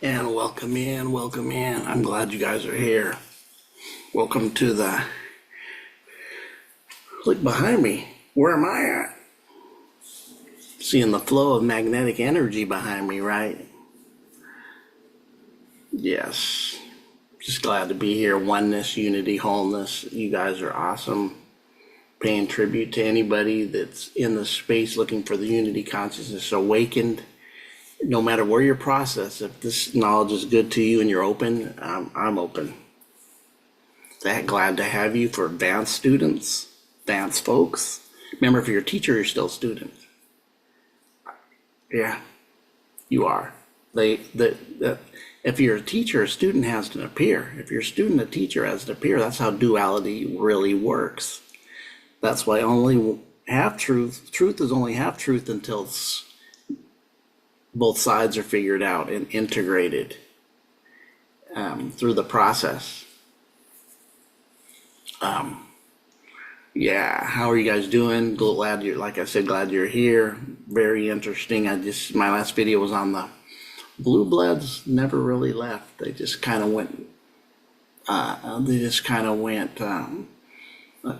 And welcome in, welcome in. I'm glad you guys are here. Welcome to look behind me. Where am I at? Seeing the flow of magnetic energy behind me, right? Yes. Just glad to be here. Oneness, unity, wholeness. You guys are awesome. Paying tribute to anybody that's in the space looking for the unity consciousness awakened. No matter where your process, if this knowledge is good to you and you're open, I'm open. Glad to have you for advanced students, advanced folks. Remember, if you're a teacher, you're still a student. Yeah, you are. If you're a teacher, a student has to appear. If you're a student, a teacher has to appear. That's how duality really works. That's why only truth is only half truth until both sides are figured out and integrated through the process. Yeah, how are you guys doing? Glad glad you're here. Very interesting. My last video was on the blue bloods. Never really left. They just kind of went. A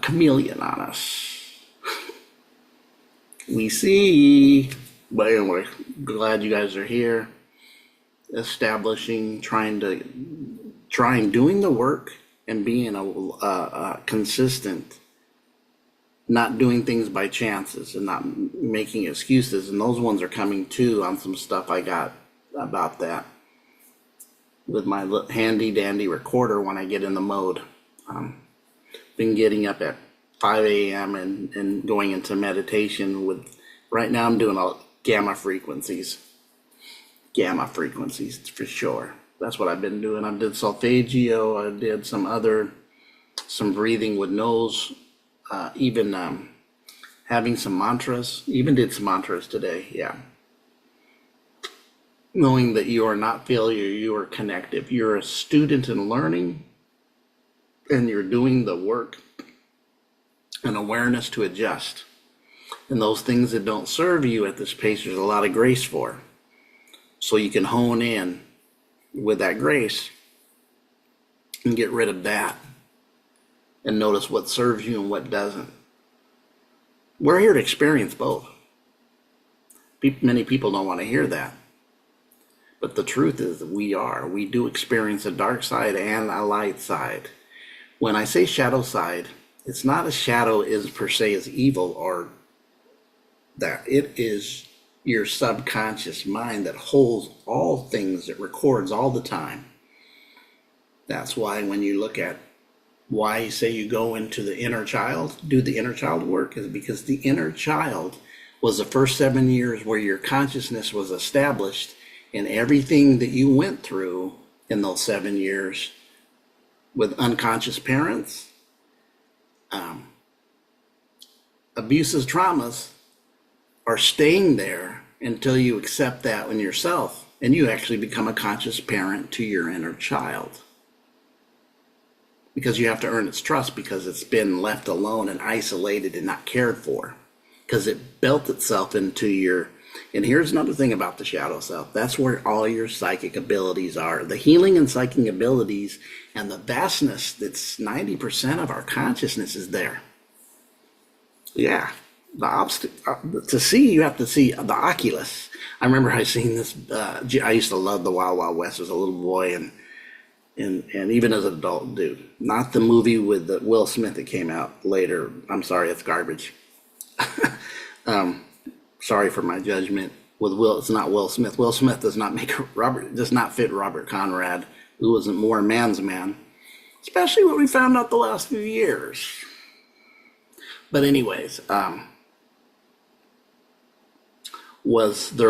chameleon on us. We see. But anyway, glad you guys are here. Establishing, doing the work and being a consistent. Not doing things by chances and not making excuses. And those ones are coming too on some stuff I got about that with my handy dandy recorder when I get in the mode. Been getting up at 5 a.m. and going into meditation right now I'm doing all gamma frequencies for sure. That's what I've been doing. I did solfeggio. I did some breathing with nose. Even having some mantras, even did some mantras today. Yeah. Knowing that you are not failure, you are connective. You're a student in learning and you're doing the work and awareness to adjust. And those things that don't serve you at this pace, there's a lot of grace for. So you can hone in with that grace and get rid of that. And notice what serves you and what doesn't. We're here to experience both. Many people don't want to hear that. But the truth is that we do experience a dark side and a light side. When I say shadow side, it's not a shadow is per se is evil or that. It is your subconscious mind that holds all things, it records all the time. That's why when you look at why you say you go into the inner child, do the inner child work, is because the inner child was the first 7 years where your consciousness was established, and everything that you went through in those 7 years with unconscious parents, abuses, traumas are staying there until you accept that in yourself and you actually become a conscious parent to your inner child. Because you have to earn its trust because it's been left alone and isolated and not cared for. Because it built itself into your, and here's another thing about the shadow self. That's where all your psychic abilities are. The healing and psychic abilities and the vastness that's 90% of our consciousness is there. Yeah. To see, you have to see the Oculus. I remember I seen this, I used to love the Wild Wild West as a little boy and even as an adult, dude. Not the movie with Will Smith that came out later. I'm sorry, it's garbage. Sorry for my judgment. It's not Will Smith. Will Smith does not fit Robert Conrad, who was more a man's man. Especially what we found out the last few years. But anyways, there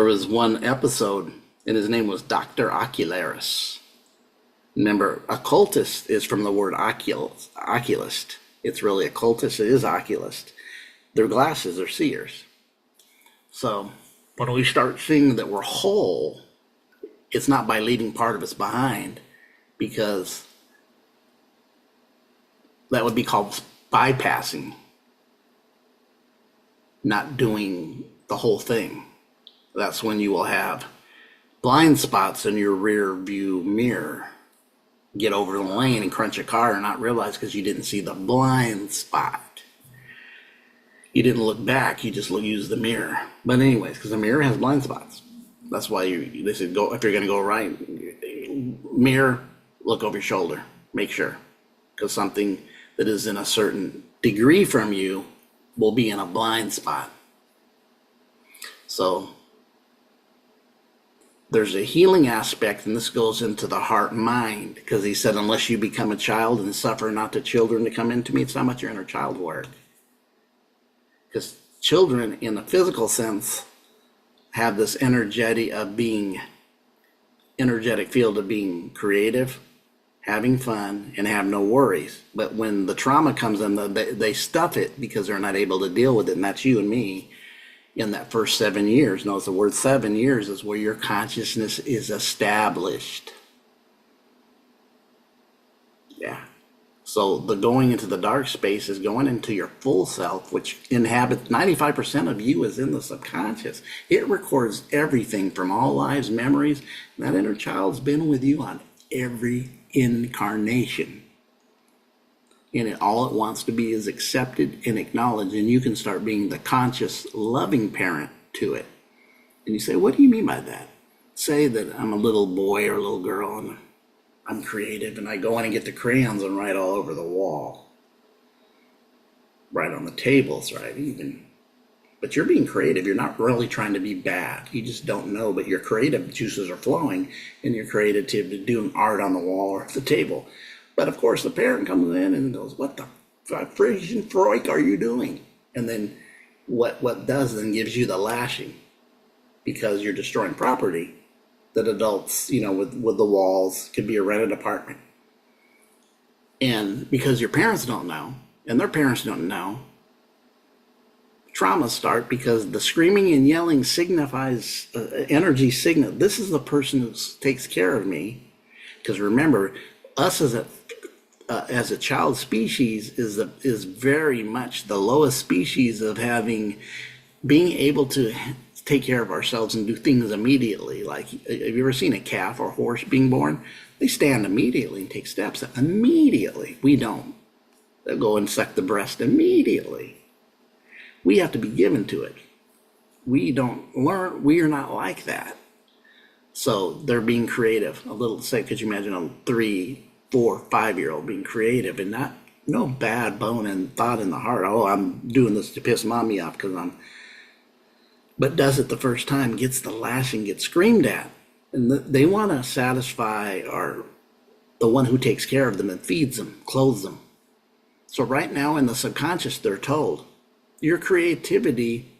was one episode, and his name was Dr. Ocularis. Remember, occultist is from the word oculist. It's really occultist, it is oculist. Their glasses are seers. So when we start seeing that we're whole, it's not by leaving part of us behind, because that would be called bypassing, not doing the whole thing. That's when you will have blind spots in your rear view mirror. Get over the lane and crunch a car and not realize because you didn't see the blind spot. You didn't look back, you just use the mirror. But anyways, because the mirror has blind spots. That's why they said, go, if you're going to go right, mirror, look over your shoulder, make sure. Because something that is in a certain degree from you will be in a blind spot. So there's a healing aspect, and this goes into the heart mind, because he said, unless you become a child and suffer not the children to come into me, it's not much your inner child work. Because children, in the physical sense, have this energetic field of being creative, having fun, and have no worries. But when the trauma comes in, they stuff it because they're not able to deal with it, and that's you and me in that first 7 years. Notice the word 7 years is where your consciousness is established. Yeah. So the going into the dark space is going into your full self, which inhabits 95% of you is in the subconscious. It records everything from all lives, memories. That inner child's been with you on every incarnation. And all it wants to be is accepted and acknowledged, and you can start being the conscious, loving parent to it. And you say, what do you mean by that? Say that I'm a little boy or a little girl, and I'm creative, and I go in and get the crayons and write all over the wall. Write on the tables, right, even. But you're being creative. You're not really trying to be bad. You just don't know, but your creative juices are flowing, and you're creative to doing art on the wall or the table. But of course, the parent comes in and goes, what the friggin' freak are you doing? And then what does then gives you the lashing, because you're destroying property that adults, with the walls, could be a rented apartment. And because your parents don't know, and their parents don't know, traumas start because the screaming and yelling signifies energy signal. This is the person who takes care of me. Because remember, us as a child species is very much the lowest species of being able to take care of ourselves and do things immediately. Like, have you ever seen a calf or horse being born? They stand immediately and take steps immediately. We don't. They'll go and suck the breast immediately. We have to be given to it. We don't learn. We are not like that. So they're being creative. A little, say, could you imagine a 3, 4, 5-year-old being creative and no bad bone and thought in the heart. Oh, I'm doing this to piss mommy off but does it the first time, gets the lashing, gets screamed at. And they want to satisfy the one who takes care of them and feeds them, clothes them. So right now in the subconscious, they're told, your creativity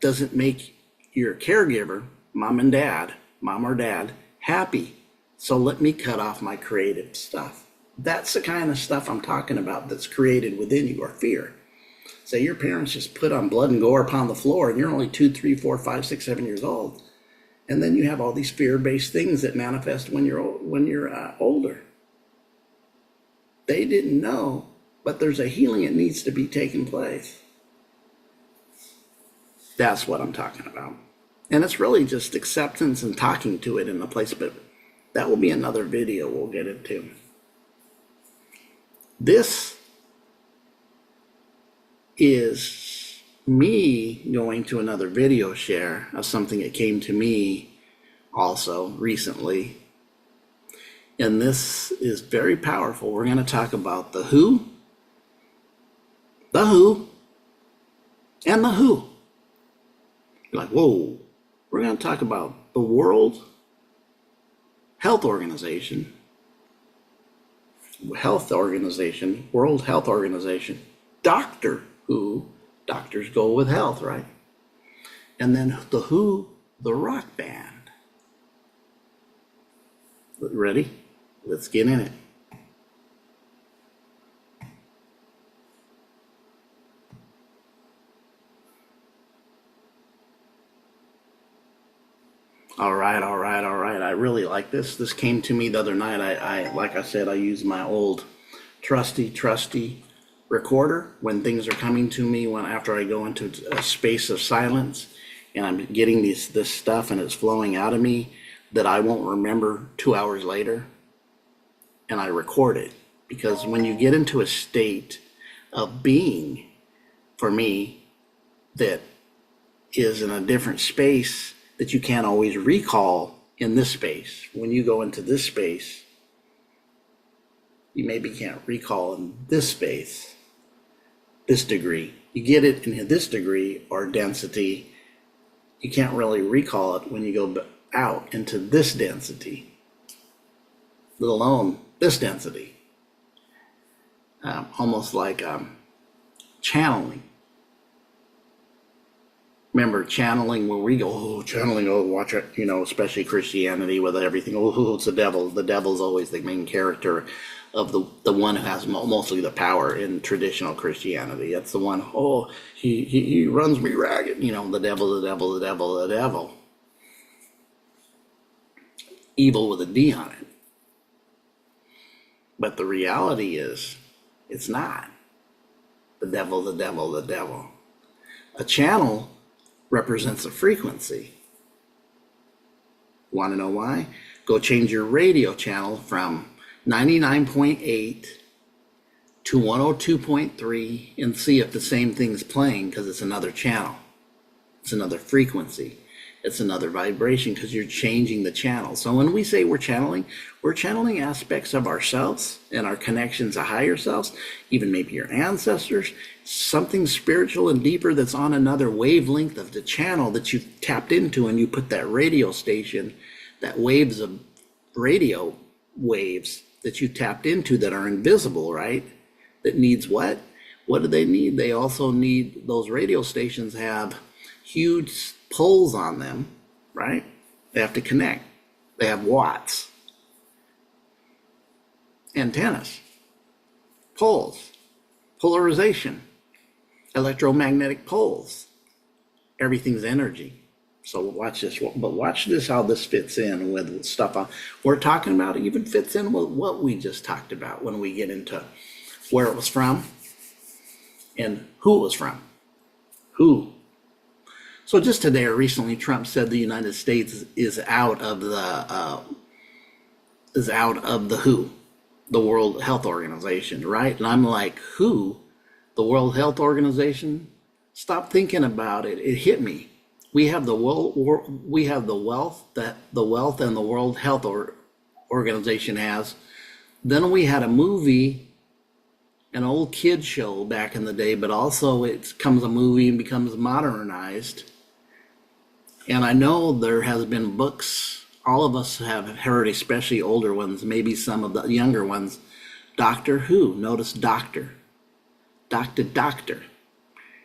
doesn't make your caregiver, mom or dad, happy. So let me cut off my creative stuff. That's the kind of stuff I'm talking about that's created within you, or fear. Say your parents just put on blood and gore upon the floor, and you're only 2, 3, 4, 5, 6, 7 years old. And then you have all these fear-based things that manifest when you're older. They didn't know, but there's a healing that needs to be taking place. That's what I'm talking about. And it's really just acceptance and talking to it in the place, but that will be another video we'll get into. This is me going to another video share of something that came to me also recently. And this is very powerful. We're going to talk about the who, and the who. You're like, whoa. We're going to talk about the World Health Organization, World Health Organization, Doctor Who, doctors go with health, right? And then the Who, the rock band. Ready? Let's get in it. All right. I really like this. This came to me the other night. I like I said, I use my old trusty recorder when things are coming to me, after I go into a space of silence and I'm getting this stuff and it's flowing out of me. that I won't remember 2 hours later, and I record it. Because when you get into a state of being, for me, that is in a different space that you can't always recall in this space. When you go into this space, you maybe can't recall in this space, this degree. You get it in this degree or density. You can't really recall it when you go out into this density, let alone this density. Almost like channeling. Remember channeling, where we go, oh, channeling, oh, watch it, especially Christianity with everything. Oh, it's the devil. The devil's always the main character of the one who has mostly the power in traditional Christianity. That's the one, oh, he runs me ragged. The devil, the devil, the devil, the devil. Evil with a D on it. But the reality is, it's not the devil, the devil, the devil. A channel represents a frequency. Want to know why? Go change your radio channel from 99.8 to 102.3 and see if the same thing's playing, because it's another channel. It's another frequency. It's another vibration, because you're changing the channel. So when we say we're channeling aspects of ourselves and our connections to higher selves, even maybe your ancestors, something spiritual and deeper that's on another wavelength of the channel that you've tapped into, and you put that radio station, that waves of radio waves that you tapped into that are invisible, right? That needs what? What do they need? They also need, those radio stations have huge poles on them, right? They have to connect. They have watts, antennas, poles, polarization, electromagnetic poles. Everything's energy. So watch this, but watch this, how this fits in with stuff we're talking about. It even fits in with what we just talked about when we get into where it was from and who it was from. Who? So just today or recently, Trump said the United States is out of the WHO, the World Health Organization, right? And I'm like, who? The World Health Organization? Stop thinking about it. It hit me. We have the wealth and the World Health Organization has. Then we had a movie, an old kid show back in the day, but also it becomes a movie and becomes modernized. And I know there has been books, all of us have heard, especially older ones, maybe some of the younger ones, Doctor Who. Notice doctor,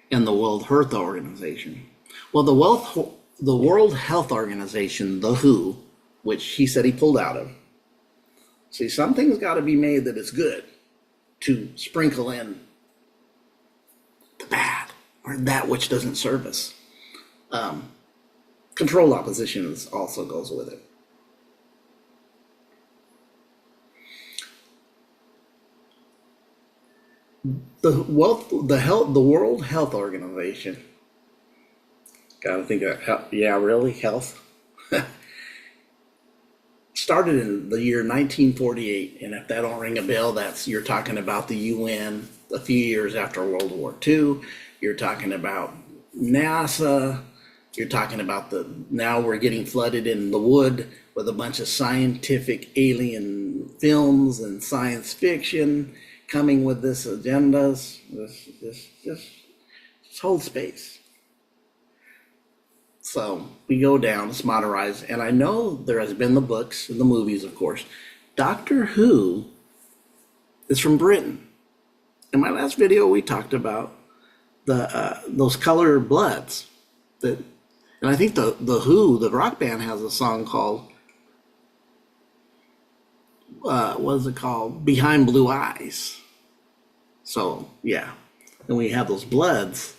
in the World Health Organization. Well, the World Health Organization, the WHO, which he said he pulled out of. See, something's got to be made that is good to sprinkle in the bad or that which doesn't serve us. Controlled opposition also goes with it. The World Health Organization. Gotta think of health. Yeah, really, health. Started in the year 1948, and if that don't ring a bell, you're talking about the UN a few years after World War II. You're talking about NASA. You're talking about now we're getting flooded in the wood with a bunch of scientific alien films and science fiction coming with this agendas. This whole space. So we go down, it's modernized, and I know there has been the books and the movies, of course. Doctor Who is from Britain. In my last video, we talked about those color bloods that. And I think the Who, the rock band, has a song called, what is it called? Behind Blue Eyes. So, yeah. And we have those bloods,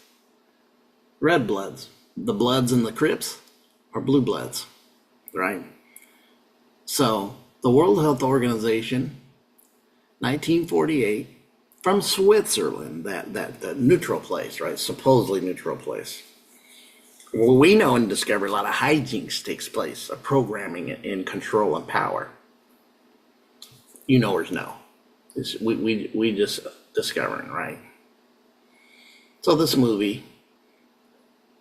red bloods. The bloods in the Crips are blue bloods, right? So, the World Health Organization, 1948, from Switzerland, that neutral place, right? Supposedly neutral place. Well, we know and discover a lot of hijinks takes place, of programming and control and power. You knowers know. We just discovering, right? So this movie,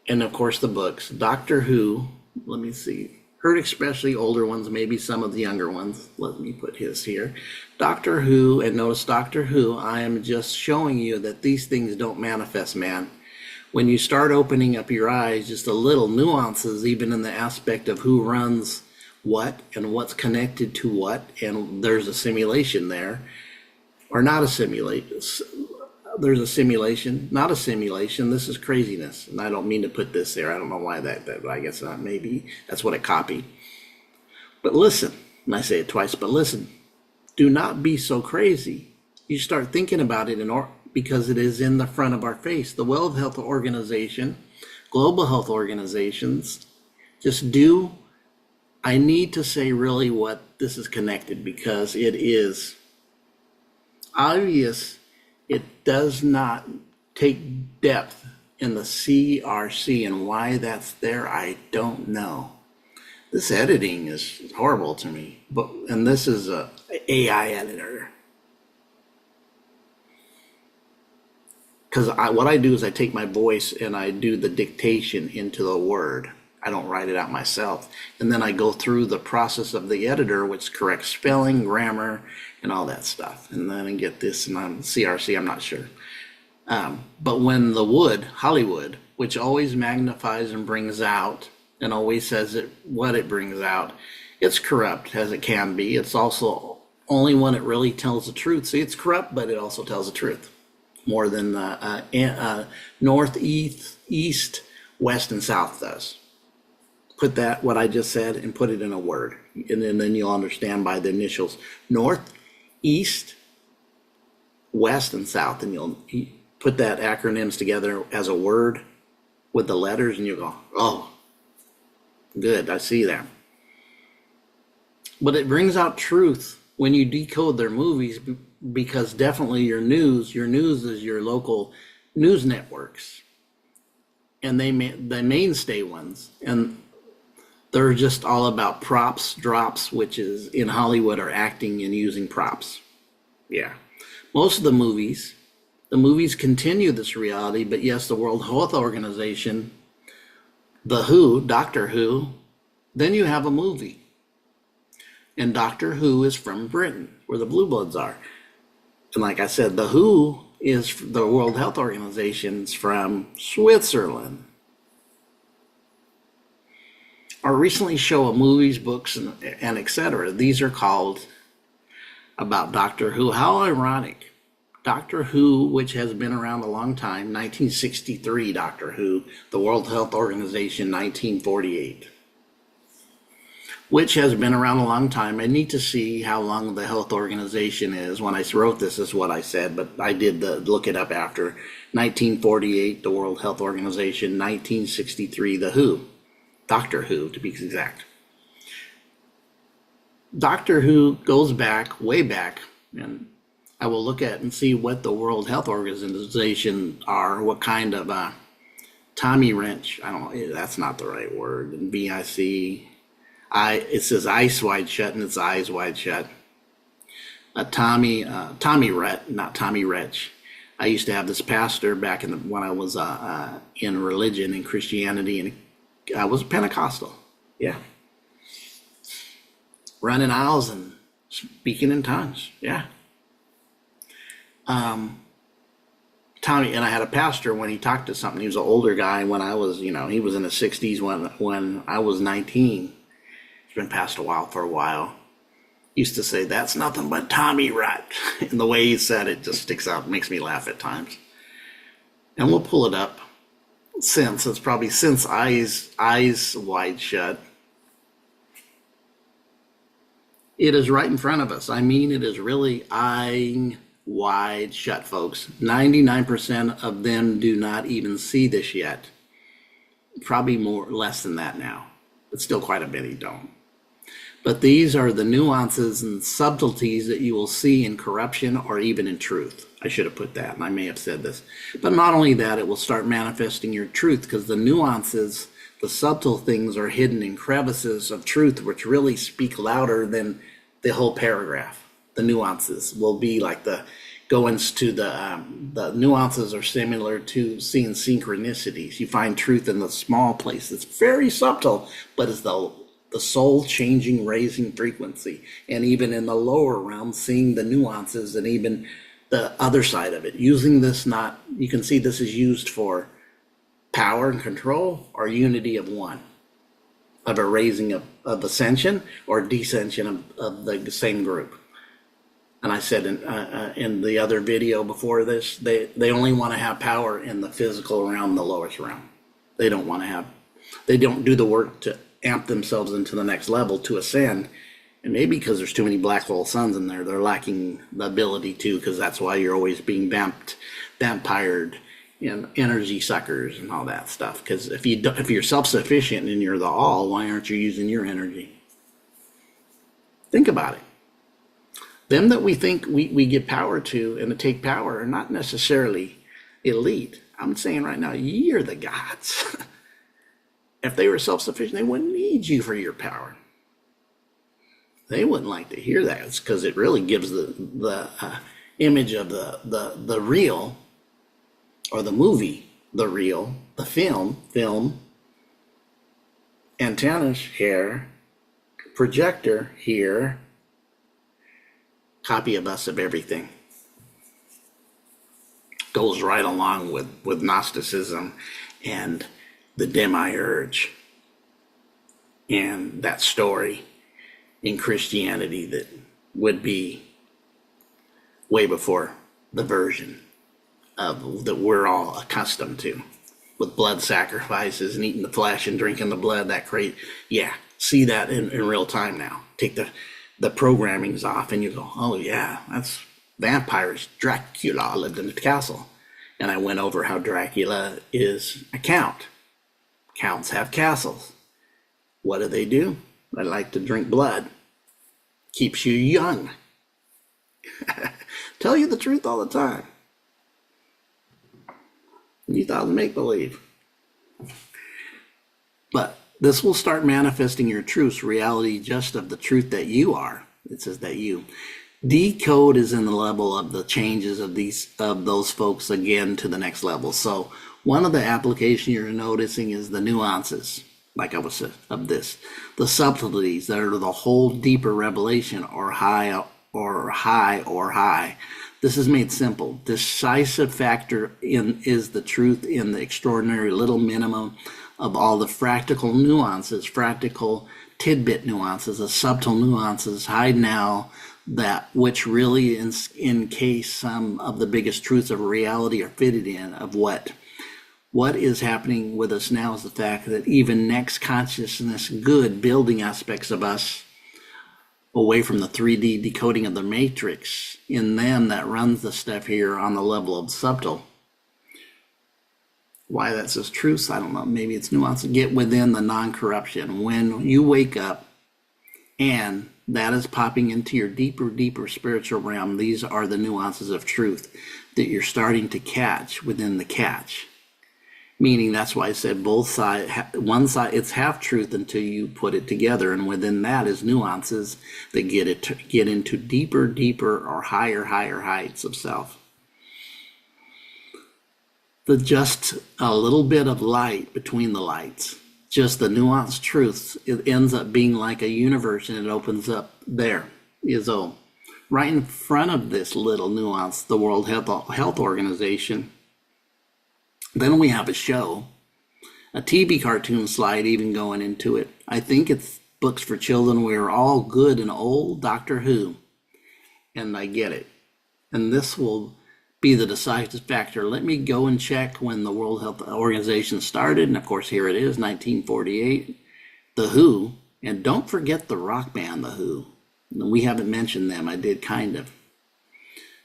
and of course the books, Doctor Who, let me see, heard especially older ones, maybe some of the younger ones. Let me put his here. Doctor Who, and notice Doctor Who, I am just showing you that these things don't manifest, man. When you start opening up your eyes, just a little nuances, even in the aspect of who runs what and what's connected to what, and there's a simulation there, or not a simulation. There's a simulation, not a simulation. This is craziness, and I don't mean to put this there. I don't know why that I guess maybe that's what it copied. But listen, and I say it twice, but listen, do not be so crazy. You start thinking about it because it is in the front of our face. The World Health Organization, global health organizations, just do. I need to say really what this is connected, because it is obvious. It does not take depth in the CRC, and why that's there, I don't know. This editing is horrible to me, and this is a AI editor. Because what I do is I take my voice and I do the dictation into the word. I don't write it out myself. And then I go through the process of the editor, which corrects spelling, grammar, and all that stuff. And then I get this, and I'm CRC, I'm not sure. But when Hollywood, which always magnifies and brings out, and always says what it brings out, it's corrupt as it can be. It's also only when it really tells the truth. See, it's corrupt, but it also tells the truth. More than north, east, west, and south does. Put that, what I just said, and put it in a word. And then you'll understand by the initials. North, east, west, and south. And you'll put that acronyms together as a word with the letters, and you go, oh, good, I see that. But it brings out truth when you decode their movies, because definitely your news is your local news networks. And the mainstay ones. And they're just all about props, drops, which is in Hollywood are acting and using props. Yeah. Most of the movies continue this reality, but yes, the World Health Organization, the Who, Doctor Who, then you have a movie. And Doctor Who is from Britain, where the Blue Bloods are. And like I said, the Who is the World Health Organization's from Switzerland. Or recently show of movies, books, and etc. These are called about Doctor Who. How ironic. Doctor Who, which has been around a long time, 1963 Doctor Who, the World Health Organization, 1948. Which has been around a long time. I need to see how long the health organization is. When I wrote this is what I said, but I did look it up after. 1948, the World Health Organization, 1963, the Who. Doctor Who, to be exact. Doctor Who goes back, way back, and I will look at and see what the World Health Organization are, what kind of Tommy wrench, I don't know, that's not the right word, and VIC, it says eyes wide shut, and it's eyes wide shut. Tommy Rhett, not Tommy Wretch. I used to have this pastor back when I was in religion and Christianity, and I was Pentecostal, yeah. Running aisles and speaking in tongues, yeah. Tommy, and I had a pastor when he talked to something. He was an older guy when I was, he was in the 60s when I was 19. He's been passed for a while. Used to say, that's nothing but Tommy Rat. And the way he said it just sticks out, makes me laugh at times. And we'll pull it up. It's probably since eyes wide shut. It is right in front of us. I mean, it is really eyeing wide shut, folks. 99% of them do not even see this yet. Probably less than that now, but still quite a many don't. But these are the nuances and subtleties that you will see in corruption or even in truth. I should have put that, and I may have said this. But not only that, it will start manifesting your truth, because the nuances The subtle things are hidden in crevices of truth, which really speak louder than the whole paragraph. The nuances will be like go into the nuances are similar to seeing synchronicities. You find truth in the small place. It's very subtle, but it's the soul changing, raising frequency. And even in the lower realm, seeing the nuances and even the other side of it. Using this you can see this is used for power and control or unity of one, of a raising of ascension or descension of the same group. And I said in the other video before this, they only want to have power in the physical realm, the lowest realm. They don't do the work to amp themselves into the next level to ascend. And maybe because there's too many black hole suns in there, they're lacking the ability to, because that's why you're always being vampired and energy suckers and all that stuff. Because if you're self-sufficient and you're the all, why aren't you using your energy? Think about it. Them that we think we give power to and to take power are not necessarily elite. I'm saying right now, you're the gods. If they were self-sufficient, they wouldn't need you for your power. They wouldn't like to hear that. It's because it really gives the image of the real, or the movie, the real, the film, antennas here, projector here, copy of us of everything. Goes right along with Gnosticism and the demiurge and that story in Christianity that would be way before the version of that we're all accustomed to, with blood sacrifices and eating the flesh and drinking the blood. See that in real time now. Take the programming's off and you go, oh yeah, that's vampires. Dracula lived in the castle. And I went over how Dracula is a count. Counts have castles. What do? They like to drink blood. Keeps you young. Tell you the truth all the time. You thought it was make-believe. But this will start manifesting your truths, reality just of the truth that you are. It says that you. Decode is in the level of the changes of those folks again to the next level. So one of the applications you're noticing is the nuances, like I was saying, of this. The subtleties that are the whole deeper revelation or high. This is made simple. Decisive factor is the truth in the extraordinary little minimum of all the practical nuances, practical tidbit nuances, the subtle nuances hide now that which really encase some of the biggest truths of reality are fitted in of what is happening with us now is the fact that even next consciousness good building aspects of us away from the 3D decoding of the matrix in them that runs the stuff here on the level of subtle. Why that says truths, I don't know. Maybe it's nuance. Get within the non-corruption. When you wake up and that is popping into your deeper spiritual realm, these are the nuances of truth that you're starting to catch within the catch. Meaning that's why I said both sides, one side, it's half truth until you put it together. And within that is nuances that get into deeper or higher heights of self. Just a little bit of light between the lights, just the nuanced truths, it ends up being like a universe, and it opens up there. Right in front of this little nuance, the World Health Organization. Then we have a show, a TV cartoon slide even going into it. I think it's books for children. We are all good and old Doctor Who. And I get it. And this will be the decisive factor. Let me go and check when the World Health Organization started. And of course, here it is, 1948. The Who. And don't forget the rock band, The Who. We haven't mentioned them. I did kind of.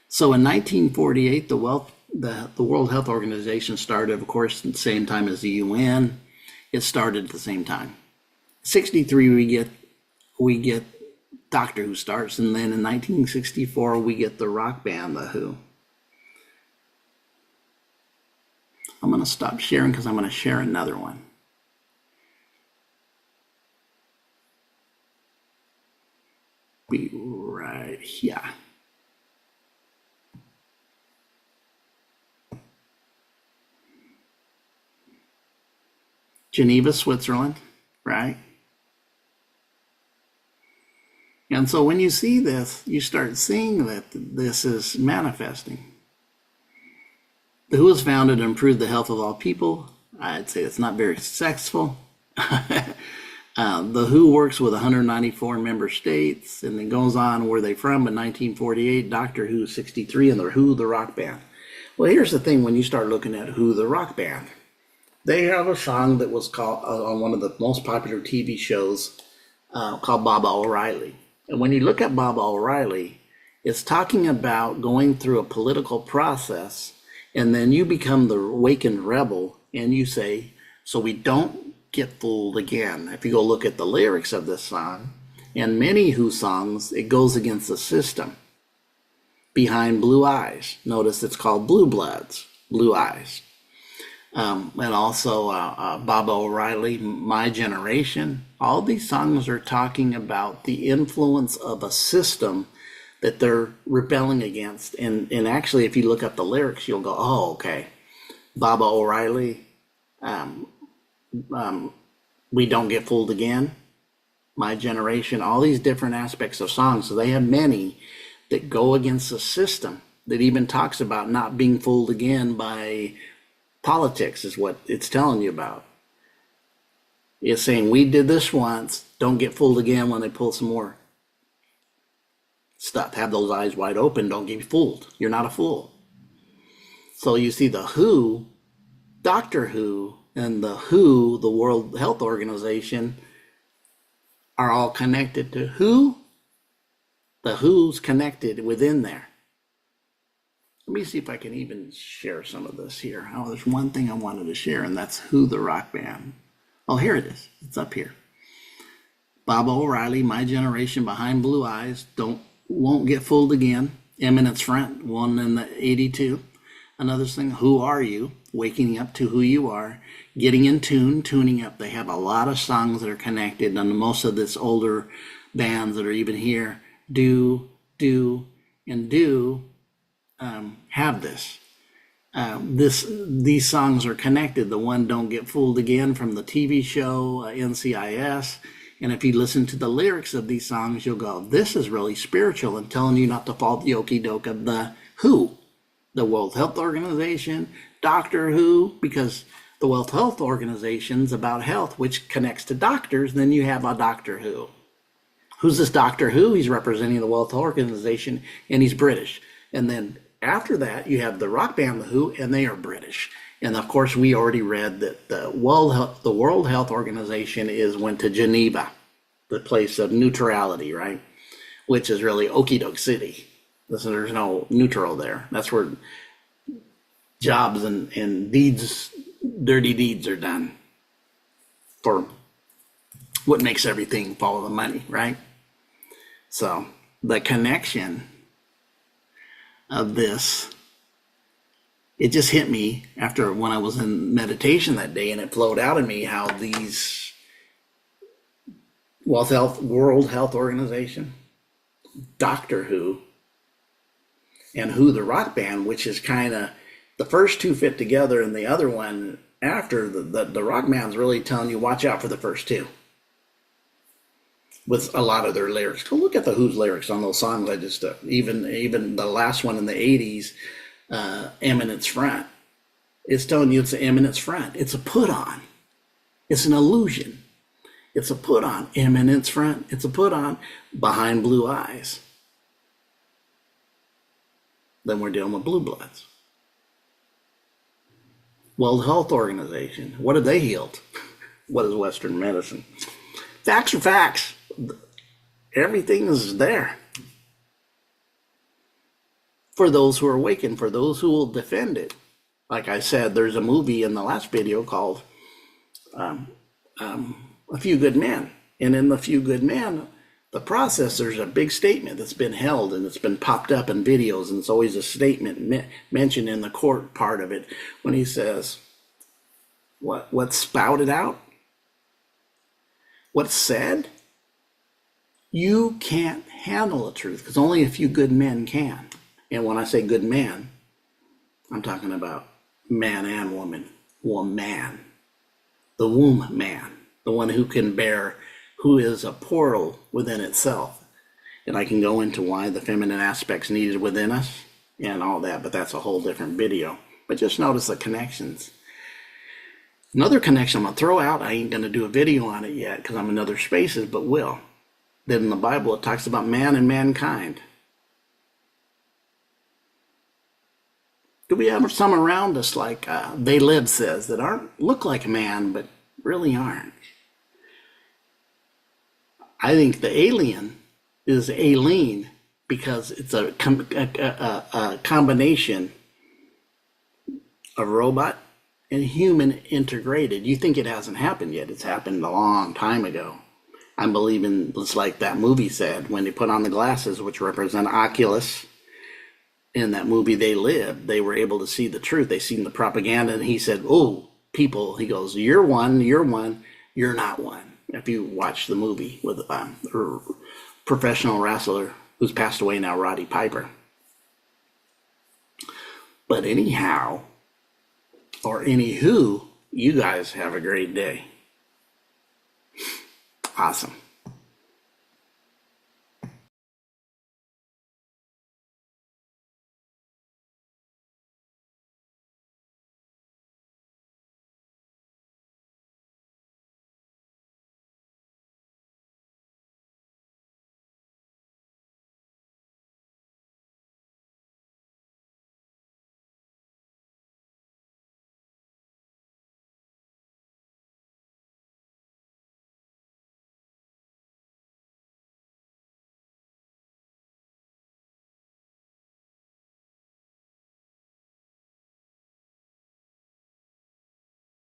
So in 1948, the World Health Organization started, of course, at the same time as the UN. It started at the same time. 63, we get Doctor Who starts, and then in 1964, we get the rock band, The Who. I'm going to stop sharing because I'm going to share another one. Yeah. Geneva, Switzerland, right? And so when you see this, you start seeing that this is manifesting. The WHO was founded to improve the health of all people. I'd say it's not very successful. The WHO works with 194 member states, and it goes on where they from. In 1948, Doctor Who 63, and the WHO, the rock band. Well, here's the thing: when you start looking at WHO, the rock band, they have a song that was called on one of the most popular TV shows called Baba O'Reilly. And when you look at Baba O'Reilly, it's talking about going through a political process, and then you become the awakened rebel, and you say, so we don't get fooled again. If you go look at the lyrics of this song, and many WHO songs, it goes against the system. Behind Blue Eyes. Notice it's called Blue Bloods, Blue Eyes. And also Baba O'Reilly, My Generation. All these songs are talking about the influence of a system that they're rebelling against. And actually, if you look up the lyrics, you'll go, oh, okay. Baba O'Reilly, We Don't Get Fooled Again, My Generation, all these different aspects of songs. So they have many that go against the system, that even talks about not being fooled again by politics, is what it's telling you about. It's saying, we did this once, don't get fooled again when they pull some more stuff. Have those eyes wide open, don't get fooled. You're not a fool. So you see the WHO, Doctor Who, and the WHO, the World Health Organization, are all connected to who? The WHO's connected within there. Let me see if I can even share some of this here. Oh, there's one thing I wanted to share, and that's WHO, the rock band. Oh, here it is. It's up here. Baba O'Reilly, My Generation, Behind Blue Eyes, Won't Get Fooled Again, Eminence Front, one in the 82. Another thing, Who Are You? Waking Up to Who You Are, Getting in Tune, Tuning Up. They have a lot of songs that are connected, and most of this older bands that are even here do, have this. These songs are connected. The one, Don't Get Fooled Again, from the TV show NCIS. And if you listen to the lyrics of these songs, you'll go, this is really spiritual, and telling you not to fall the okey doke of the WHO, the World Health Organization, Doctor Who, because the World Health Organization's about health, which connects to doctors. Then you have a Doctor Who. Who's this Doctor Who? He's representing the World Health Organization, and he's British. And then after that, you have the rock band, The Who, and they are British. And of course, we already read that the World Health Organization went to Geneva, the place of neutrality, right? Which is really Okie Doke City. Listen, there's no neutral there. That's where jobs and deeds, dirty deeds are done for what makes everything follow the money, right? So the connection of this, it just hit me after when I was in meditation that day, and it flowed out of me how these World Health Organization, Doctor Who, and Who, the rock band, which is kind of the first two fit together, and the other one after the rock band's really telling you watch out for the first two with a lot of their lyrics. Go look at the Who's lyrics on those songs. I just even the last one in the 80s, Eminence Front. It's telling you it's an Eminence Front. It's a put on. It's an illusion. It's a put on. Eminence Front. It's a put on. Behind Blue Eyes. Then we're dealing with Blue Bloods. World Health Organization. What have they healed? What is Western medicine? Facts are facts. Everything is there. For those who are awakened, for those who will defend it. Like I said, there's a movie in the last video called A Few Good Men. And in The Few Good Men, the process, there's a big statement that's been held, and it's been popped up in videos, and it's always a statement mentioned in the court part of it when he says, what's spouted out? What's said You can't handle the truth because only a few good men can. And when I say good man, I'm talking about man and woman. Woman. The womb man. The one who can bear, who is a portal within itself. And I can go into why the feminine aspect's needed within us and all that, but that's a whole different video. But just notice the connections. Another connection I'm going to throw out, I ain't going to do a video on it yet because I'm in other spaces, but will. That in the Bible it talks about man and mankind. Do we have some around us like They Live says that look like a man but really aren't? I think the alien is Aileen because it's a combination of robot and human integrated. You think it hasn't happened yet. It's happened a long time ago. I'm believing it's like that movie said when they put on the glasses, which represent Oculus. In that movie, They Live, they were able to see the truth. They seen the propaganda, and he said, oh, people, he goes, you're one, you're not one. If you watch the movie with a professional wrestler who's passed away now, Roddy Piper. But anyhow, or anywho, you guys have a great day. Awesome.